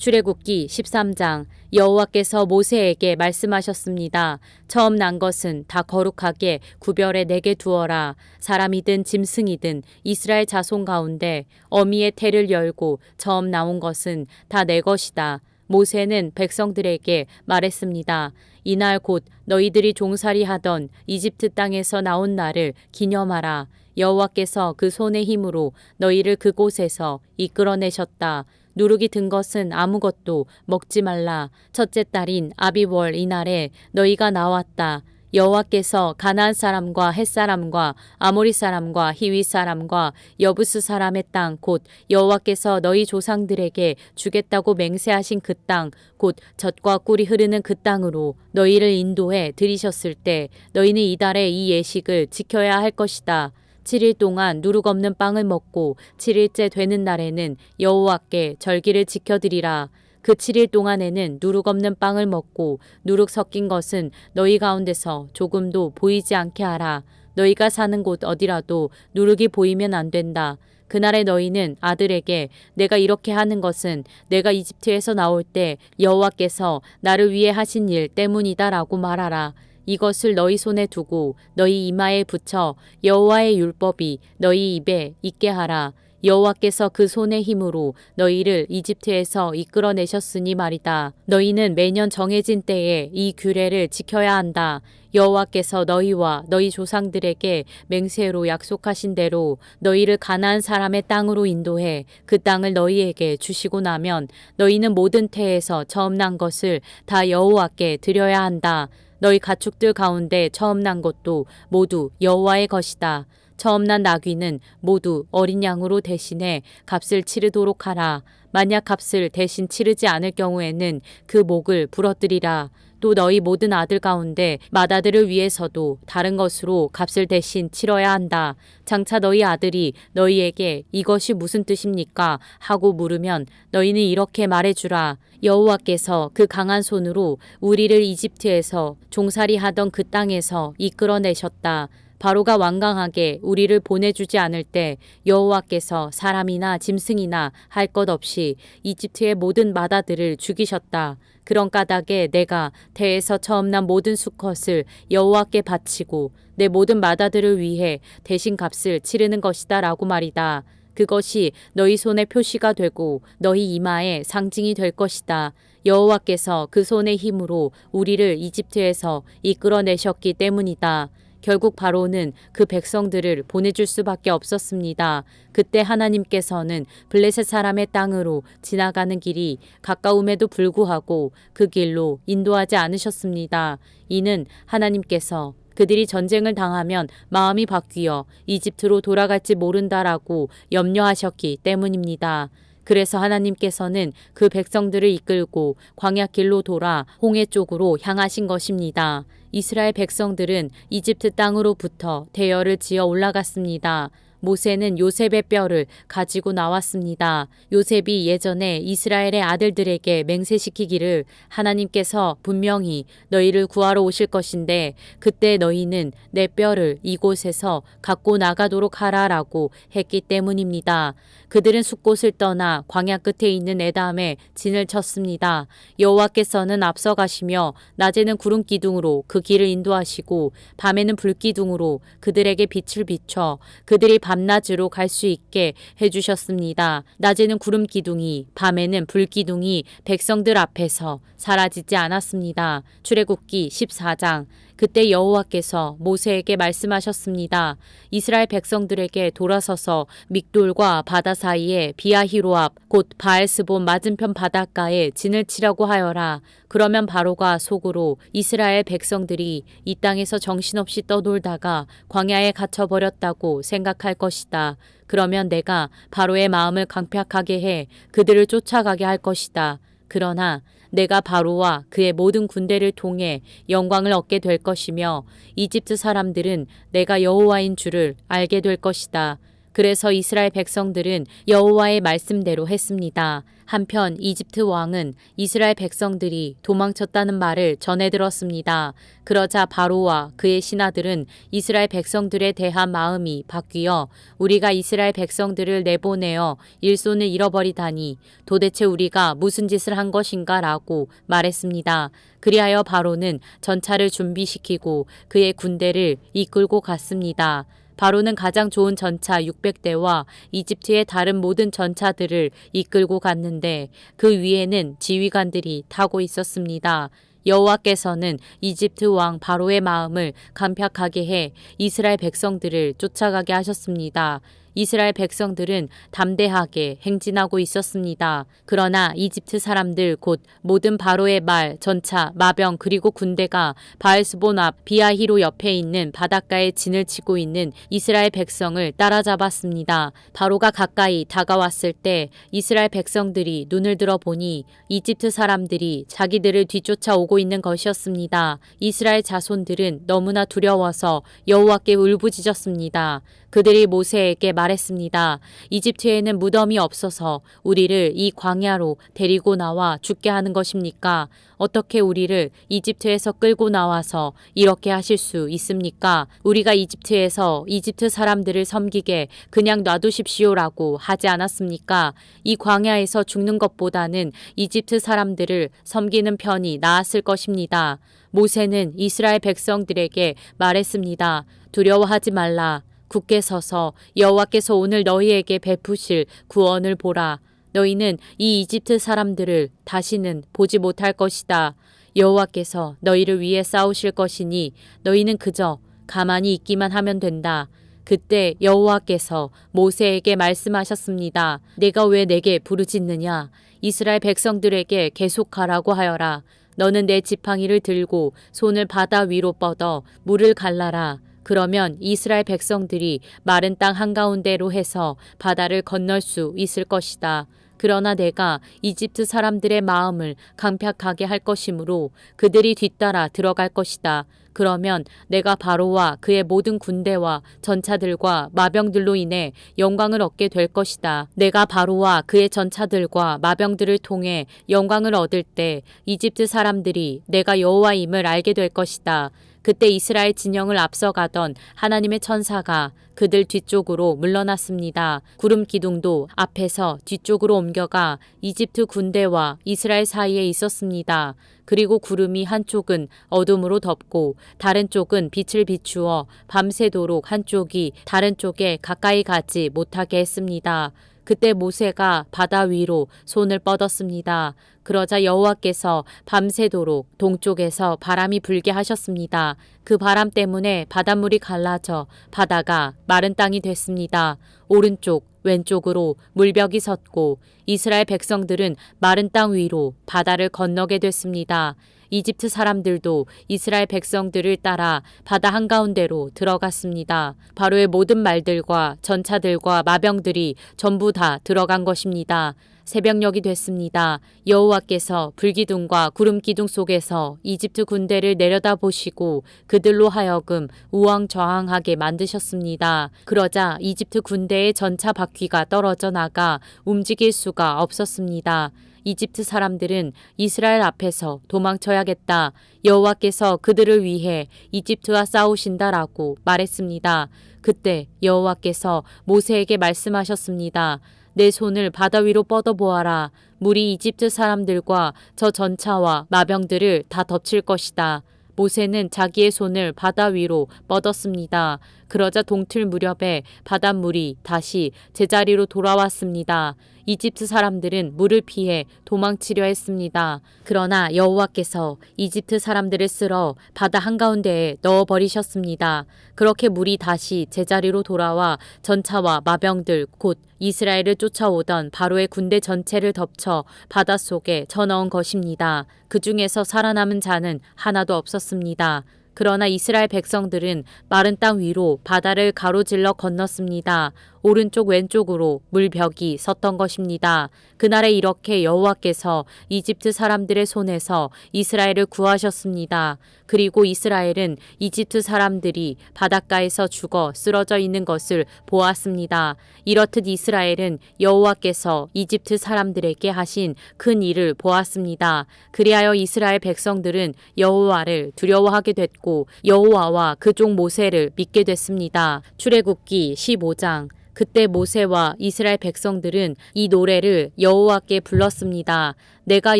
출애굽기 13장. 여호와께서 모세에게 말씀하셨습니다. 처음 난 것은 다 거룩하게 구별해 내게 두어라. 사람이든 짐승이든 이스라엘 자손 가운데 어미의 태를 열고 처음 나온 것은 다 내 것이다. 모세는 백성들에게 말했습니다. 이날 곧 너희들이 종살이 하던 이집트 땅에서 나온 날을 기념하라. 여호와께서 그 손의 힘으로 너희를 그곳에서 이끌어내셨다. 누룩이 든 것은 아무것도 먹지 말라. 첫째 달인 아비월 이날에 너희가 나왔다. 여호와께서 가나안 사람과 헷 사람과 아모리 사람과 히위 사람과 여부스 사람의 땅 곧 여호와께서 너희 조상들에게 주겠다고 맹세하신 그 땅 곧 젖과 꿀이 흐르는 그 땅으로 너희를 인도해 들이셨을 때 너희는 이달에 이 예식을 지켜야 할 것이다. 7일 동안 누룩 없는 빵을 먹고 7일째 되는 날에는 여호와께 절기를 지켜드리라. 그 7일 동안에는 누룩 없는 빵을 먹고 누룩 섞인 것은 너희 가운데서 조금도 보이지 않게 하라. 너희가 사는 곳 어디라도 누룩이 보이면 안 된다. 그날에 너희는 아들에게 내가 이렇게 하는 것은 내가 이집트에서 나올 때 여호와께서 나를 위해 하신 일 때문이다라고 말하라. 이것을 너희 손에 두고 너희 이마에 붙여 여호와의 율법이 너희 입에 있게 하라. 여호와께서 그 손의 힘으로 너희를 이집트에서 이끌어내셨으니 말이다. 너희는 매년 정해진 때에 이 규례를 지켜야 한다. 여호와께서 너희와 너희 조상들에게 맹세로 약속하신 대로 너희를 가나안 사람의 땅으로 인도해 그 땅을 너희에게 주시고 나면 너희는 모든 태에서 처음 난 것을 다 여호와께 드려야 한다. 너희 가축들 가운데 처음 난 것도 모두 여호와의 것이다. 처음 난 나귀는 모두 어린 양으로 대신해 값을 치르도록 하라. 만약 값을 대신 치르지 않을 경우에는 그 목을 부러뜨리라. 또 너희 모든 아들 가운데 맏아들을 위해서도 다른 것으로 값을 대신 치러야 한다. 장차 너희 아들이 너희에게 이것이 무슨 뜻입니까? 하고 물으면 너희는 이렇게 말해주라. 여호와께서 그 강한 손으로 우리를 이집트에서 종살이 하던 그 땅에서 이끌어내셨다. 바로가 완강하게 우리를 보내주지 않을 때 여호와께서 사람이나 짐승이나 할 것 없이 이집트의 모든 맏아들을 죽이셨다. 그런 까닭에 내가 태에서 처음 난 모든 수컷을 여호와께 바치고 내 모든 맏아들을 위해 대신 값을 치르는 것이다 라고 말이다. 그것이 너희 손의 표시가 되고 너희 이마의 상징이 될 것이다. 여호와께서 그 손의 힘으로 우리를 이집트에서 이끌어내셨기 때문이다. 결국 바로는 그 백성들을 보내줄 수밖에 없었습니다. 그때 하나님께서는 블레셋 사람의 땅으로 지나가는 길이 가까움에도 불구하고 그 길로 인도하지 않으셨습니다. 이는 하나님께서 그들이 전쟁을 당하면 마음이 바뀌어 이집트로 돌아갈지 모른다라고 염려하셨기 때문입니다. 그래서 하나님께서는 그 백성들을 이끌고 광야길로 돌아 홍해 쪽으로 향하신 것입니다. 이스라엘 백성들은 이집트 땅으로부터 대열을 지어 올라갔습니다. 모세는 요셉의 뼈를 가지고 나왔습니다. 요셉이 예전에 이스라엘의 아들들에게 맹세시키기를 하나님께서 분명히 너희를 구하러 오실 것인데 그때 너희는 내 뼈를 이곳에서 갖고 나가도록 하라라고 했기 때문입니다. 그들은 숫곳을 떠나 광야 끝에 있는 에담에 진을 쳤습니다. 여호와께서는 앞서가시며 낮에는 구름 기둥으로 그 길을 인도하시고 밤에는 불 기둥으로 그들에게 빛을 비춰 그들이 밤낮으로 갈 수 있게 해주셨습니다. 낮에는 구름 기둥이 밤에는 불 기둥이 백성들 앞에서 사라지지 않았습니다. 출애굽기 14장. 그때 여호와께서 모세에게 말씀하셨습니다. 이스라엘 백성들에게 돌아서서 믹돌과 바다 사이에 비아히로 앞 곧 바알스본 맞은편 바닷가에 진을 치라고 하여라. 그러면 바로가 속으로 이스라엘 백성들이 이 땅에서 정신없이 떠돌다가 광야에 갇혀버렸다고 생각할 것이다. 그러면 내가 바로의 마음을 강팍하게 해 그들을 쫓아가게 할 것이다. 그러나 내가 바로와 그의 모든 군대를 통해 영광을 얻게 될 것이며 이집트 사람들은 내가 여호와인 줄을 알게 될 것이다. 그래서 이스라엘 백성들은 여호와의 말씀대로 했습니다. 한편 이집트 왕은 이스라엘 백성들이 도망쳤다는 말을 전해 들었습니다. 그러자 바로와 그의 신하들은 이스라엘 백성들에 대한 마음이 바뀌어 우리가 이스라엘 백성들을 내보내어 일손을 잃어버리다니 도대체 우리가 무슨 짓을 한 것인가 라고 말했습니다. 그리하여 바로는 전차를 준비시키고 그의 군대를 이끌고 갔습니다. 바로는 가장 좋은 전차 600대와 이집트의 다른 모든 전차들을 이끌고 갔는데 그 위에는 지휘관들이 타고 있었습니다. 여호와께서는 이집트 왕 바로의 마음을 간팍하게 해 이스라엘 백성들을 쫓아가게 하셨습니다. 이스라엘 백성들은 담대하게 행진하고 있었습니다. 그러나 이집트 사람들 곧 모든 바로의 말, 전차, 마병 그리고 군대가 바알스본 앞 비아히로 옆에 있는 바닷가에 진을 치고 있는 이스라엘 백성을 따라잡았습니다. 바로가 가까이 다가왔을 때 이스라엘 백성들이 눈을 들어 보니 이집트 사람들이 자기들을 뒤쫓아오고 있는 것이었습니다. 이스라엘 자손들은 너무나 두려워서 여호와께 울부짖었습니다. 그들이 모세에게 말했습니다. 이집트에는 무덤이 없어서 우리를 이 광야로 데리고 나와 죽게 하는 것입니까? 어떻게 우리를 이집트에서 끌고 나와서 이렇게 하실 수 있습니까? 우리가 이집트에서 이집트 사람들을 섬기게 그냥 놔두십시오라고 하지 않았습니까? 이 광야에서 죽는 것보다는 이집트 사람들을 섬기는 편이 나았을 것입니다. 모세는 이스라엘 백성들에게 말했습니다. 두려워하지 말라. 굳게 서서 여호와께서 오늘 너희에게 베푸실 구원을 보라. 너희는 이 이집트 사람들을 다시는 보지 못할 것이다. 여호와께서 너희를 위해 싸우실 것이니 너희는 그저 가만히 있기만 하면 된다. 그때 여호와께서 모세에게 말씀하셨습니다. 내가 왜 내게 부르짖느냐? 이스라엘 백성들에게 계속하라고 하여라. 너는 내 지팡이를 들고 손을 바다 위로 뻗어 물을 갈라라. 그러면 이스라엘 백성들이 마른 땅 한가운데로 해서 바다를 건널 수 있을 것이다. 그러나 내가 이집트 사람들의 마음을 강팍하게 할 것이므로 그들이 뒤따라 들어갈 것이다. 그러면 내가 바로와 그의 모든 군대와 전차들과 마병들로 인해 영광을 얻게 될 것이다. 내가 바로와 그의 전차들과 마병들을 통해 영광을 얻을 때 이집트 사람들이 내가 여호와임을 알게 될 것이다. 그때 이스라엘 진영을 앞서가던 하나님의 천사가 그들 뒤쪽으로 물러났습니다. 구름 기둥도 앞에서 뒤쪽으로 옮겨가 이집트 군대와 이스라엘 사이에 있었습니다. 그리고 구름이 한쪽은 어둠으로 덮고 다른 쪽은 빛을 비추어 밤새도록 한쪽이 다른 쪽에 가까이 가지 못하게 했습니다. 그때 모세가 바다 위로 손을 뻗었습니다. 그러자 여호와께서 밤새도록 동쪽에서 바람이 불게 하셨습니다. 그 바람 때문에 바닷물이 갈라져 바다가 마른 땅이 됐습니다. 오른쪽, 왼쪽으로 물벽이 섰고 이스라엘 백성들은 마른 땅 위로 바다를 건너게 됐습니다. 이집트 사람들도 이스라엘 백성들을 따라 바다 한가운데로 들어갔습니다. 바로의 모든 말들과 전차들과 마병들이 전부 다 들어간 것입니다. 새벽녘이 됐습니다. 여호와께서 불기둥과 구름기둥 속에서 이집트 군대를 내려다보시고 그들로 하여금 우왕좌왕하게 만드셨습니다. 그러자 이집트 군대의 전차 바퀴가 떨어져 나가 움직일 수가 없었습니다. 이집트 사람들은 이스라엘 앞에서 도망쳐야겠다. 여호와께서 그들을 위해 이집트와 싸우신다라고 말했습니다. 그때 여호와께서 모세에게 말씀하셨습니다. 내 손을 바다 위로 뻗어보아라. 물이 이집트 사람들과 저 전차와 마병들을 다 덮칠 것이다. 모세는 자기의 손을 바다 위로 뻗었습니다. 그러자 동틀 무렵에 바닷물이 다시 제자리로 돌아왔습니다. 이집트 사람들은 물을 피해 도망치려 했습니다. 그러나 여호와께서 이집트 사람들을 쓸어 바다 한가운데에 넣어버리셨습니다. 그렇게 물이 다시 제자리로 돌아와 전차와 마병들 곧 이스라엘을 쫓아오던 바로의 군대 전체를 덮쳐 바닷속에 쳐넣은 것입니다. 그 중에서 살아남은 자는 하나도 없었습니다. 그러나 이스라엘 백성들은 마른 땅 위로 바다를 가로질러 건넜습니다. 오른쪽 왼쪽으로 물벽이 섰던 것입니다. 그날에 이렇게 여호와께서 이집트 사람들의 손에서 이스라엘을 구하셨습니다. 그리고 이스라엘은 이집트 사람들이 바닷가에서 죽어 쓰러져 있는 것을 보았습니다. 이렇듯 이스라엘은 여호와께서 이집트 사람들에게 하신 큰 일을 보았습니다. 그리하여 이스라엘 백성들은 여호와를 두려워하게 됐고 여호와와 그 종 모세를 믿게 됐습니다. 출애굽기 15장. 그때 모세와 이스라엘 백성들은 이 노래를 여호와께 불렀습니다. 내가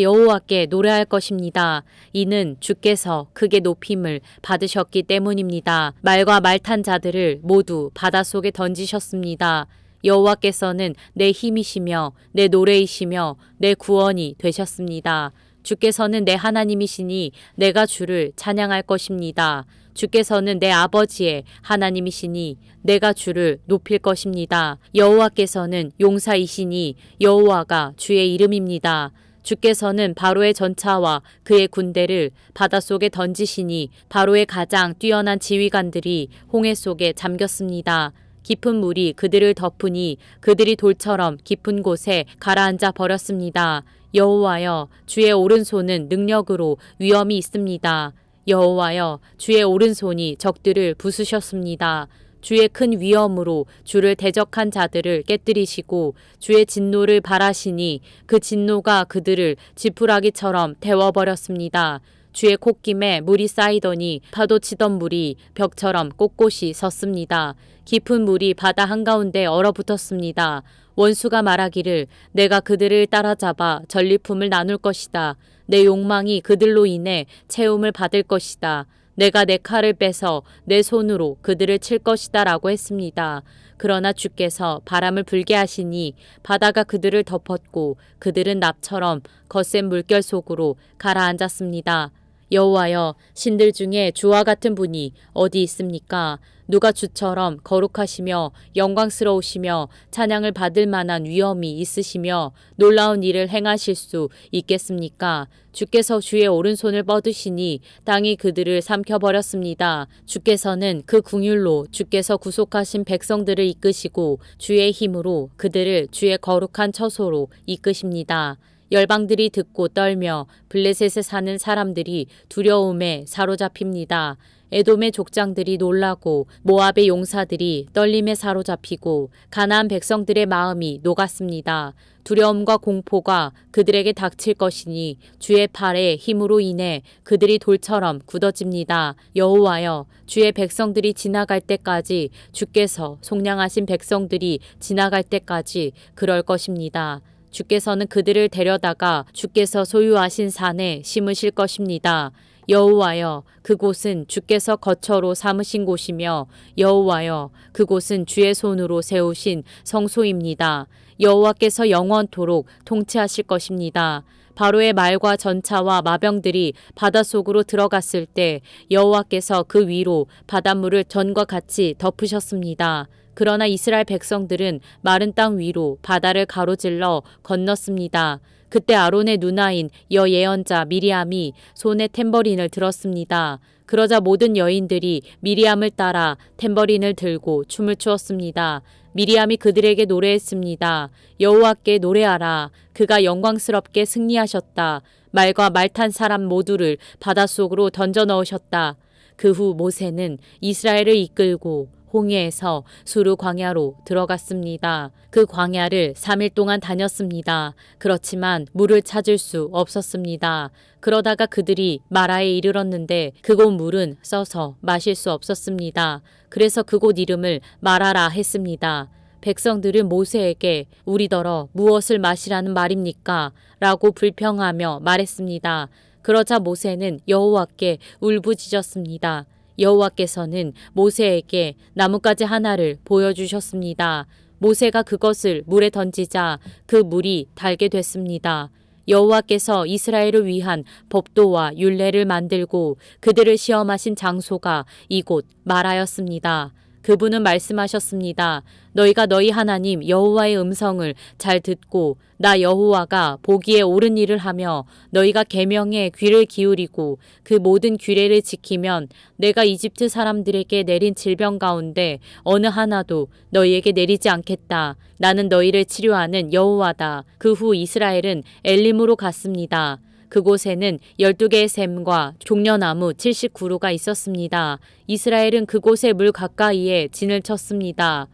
여호와께 노래할 것입니다. 이는 주께서 크게 높임을 받으셨기 때문입니다. 말과 말 탄 자들을 모두 바닷속에 던지셨습니다. 여호와께서는 내 힘이시며 내 노래이시며 내 구원이 되셨습니다. 주께서는 내 하나님이시니 내가 주를 찬양할 것입니다. 주께서는 내 아버지의 하나님이시니 내가 주를 높일 것입니다. 여호와께서는 용사이시니 여호와가 주의 이름입니다. 주께서는 바로의 전차와 그의 군대를 바닷속에 던지시니 바로의 가장 뛰어난 지휘관들이 홍해 속에 잠겼습니다. 깊은 물이 그들을 덮으니 그들이 돌처럼 깊은 곳에 가라앉아 버렸습니다. 여호와여, 주의 오른손은 능력으로 위엄이 있습니다. 여호와여, 주의 오른손이 적들을 부수셨습니다. 주의 큰 위엄으로 주를 대적한 자들을 깨뜨리시고 주의 진노를 발하시니 그 진노가 그들을 지푸라기처럼 데워버렸습니다. 주의 콧김에 물이 쌓이더니 파도치던 물이 벽처럼 꼿꼿이 섰습니다. 깊은 물이 바다 한가운데 얼어붙었습니다. 원수가 말하기를 내가 그들을 따라잡아 전리품을 나눌 것이다. 내 욕망이 그들로 인해 채움을 받을 것이다. 내가 내 칼을 빼서 내 손으로 그들을 칠 것이다 라고 했습니다. 그러나 주께서 바람을 불게 하시니 바다가 그들을 덮었고 그들은 납처럼 거센 물결 속으로 가라앉았습니다. 여호와여, 신들 중에 주와 같은 분이 어디 있습니까? 누가 주처럼 거룩하시며 영광스러우시며 찬양을 받을 만한 위엄이 있으시며 놀라운 일을 행하실 수 있겠습니까? 주께서 주의 오른손을 뻗으시니 땅이 그들을 삼켜버렸습니다. 주께서는 그 궁율로 주께서 구속하신 백성들을 이끄시고 주의 힘으로 그들을 주의 거룩한 처소로 이끄십니다. 열방들이 듣고 떨며 블레셋에 사는 사람들이 두려움에 사로잡힙니다. 에돔의 족장들이 놀라고 모압의 용사들이 떨림에 사로잡히고 가나안 백성들의 마음이 녹았습니다. 두려움과 공포가 그들에게 닥칠 것이니 주의 팔의 힘으로 인해 그들이 돌처럼 굳어집니다. 여호와여, 주의 백성들이 지나갈 때까지 주께서 속량하신 백성들이 지나갈 때까지 그럴 것입니다. 주께서는 그들을 데려다가 주께서 소유하신 산에 심으실 것입니다. 여호와여, 그곳은 주께서 거처로 삼으신 곳이며 여호와여, 그곳은 주의 손으로 세우신 성소입니다. 여호와께서 영원토록 통치하실 것입니다. 바로의 말과 전차와 마병들이 바닷속으로 들어갔을 때 여호와께서 그 위로 바닷물을 전과 같이 덮으셨습니다. 그러나 이스라엘 백성들은 마른 땅 위로 바다를 가로질러 건넜습니다. 그때 아론의 누나인 여예언자 미리암이 손에 탬버린을 들었습니다. 그러자 모든 여인들이 미리암을 따라 탬버린을 들고 춤을 추었습니다. 미리암이 그들에게 노래했습니다. 여호와께 노래하라. 그가 영광스럽게 승리하셨다. 말과 말 탄 사람 모두를 바닷속으로 던져 넣으셨다. 그 후 모세는 이스라엘을 이끌고 홍해에서 수르 광야로 들어갔습니다. 그 광야를 3일 동안 다녔습니다. 그렇지만 물을 찾을 수 없었습니다. 그러다가 그들이 마라에 이르렀는데 그곳 물은 써서 마실 수 없었습니다. 그래서 그곳 이름을 마라라 했습니다. 백성들은 모세에게 우리더러 무엇을 마시라는 말입니까? 라고 불평하며 말했습니다. 그러자 모세는 여호와께 울부짖었습니다. 여호와께서는 모세에게 나뭇가지 하나를 보여주셨습니다. 모세가 그것을 물에 던지자 그 물이 달게 됐습니다. 여호와께서 이스라엘을 위한 법도와 율례를 만들고 그들을 시험하신 장소가 이곳 마라였습니다. 그분은 말씀하셨습니다. 너희가 너희 하나님 여호와의 음성을 잘 듣고 나 여호와가 보기에 옳은 일을 하며 너희가 계명에 귀를 기울이고 그 모든 규례를 지키면 내가 이집트 사람들에게 내린 질병 가운데 어느 하나도 너희에게 내리지 않겠다. 나는 너희를 치료하는 여호와다. 그 후 이스라엘은 엘림으로 갔습니다. 그곳에는 12개의 샘과 종려나무 79루가 있었습니다. 이스라엘은 그곳의 물 가까이에 진을 쳤습니다.